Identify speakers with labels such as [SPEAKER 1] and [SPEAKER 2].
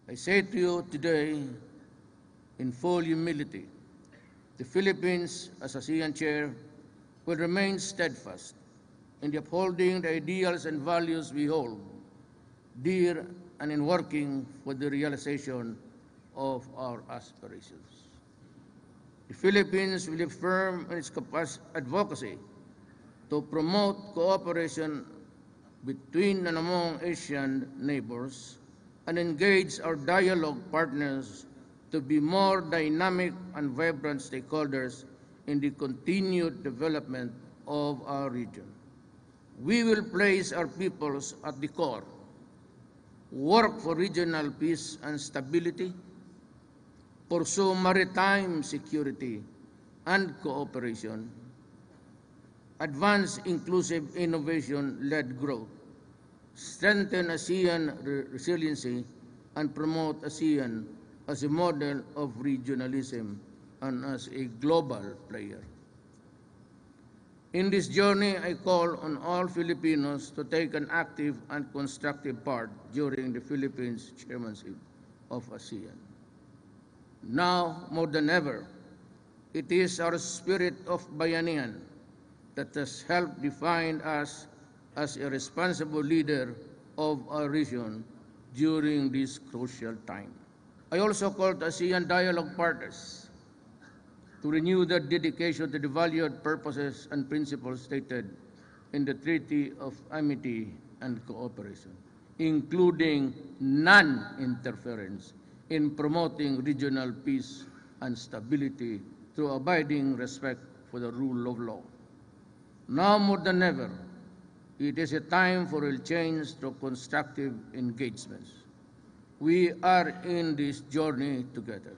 [SPEAKER 1] I say to you today, in full humility, the Philippines, as ASEAN chair, will remain steadfast in the upholding the ideals and values we hold dear and in working for the realization of our aspirations. The Philippines will be firm in its advocacy to promote cooperation between and among Asian neighbors and engage our dialogue partners to be more dynamic and vibrant stakeholders in the continued development of our region. We will place our peoples at the core, work for regional peace and stability, pursue maritime security and cooperation, advance inclusive innovation-led growth, strengthen ASEAN resiliency, and promote ASEAN as a model of regionalism and as a global player. In this journey, I call on all Filipinos to take an active and constructive part during the Philippines chairmanship of ASEAN. Now, more than ever, it is our spirit of bayanihan that has helped define us as a responsible leader of our region during this crucial time. I also call to ASEAN dialogue partners to renew their dedication to the valued purposes and principles stated in the Treaty of Amity and Cooperation, including non-interference in promoting regional peace and stability through abiding respect for the rule of law. Now more than ever, it is a time for real change through constructive engagements. We are in this journey together.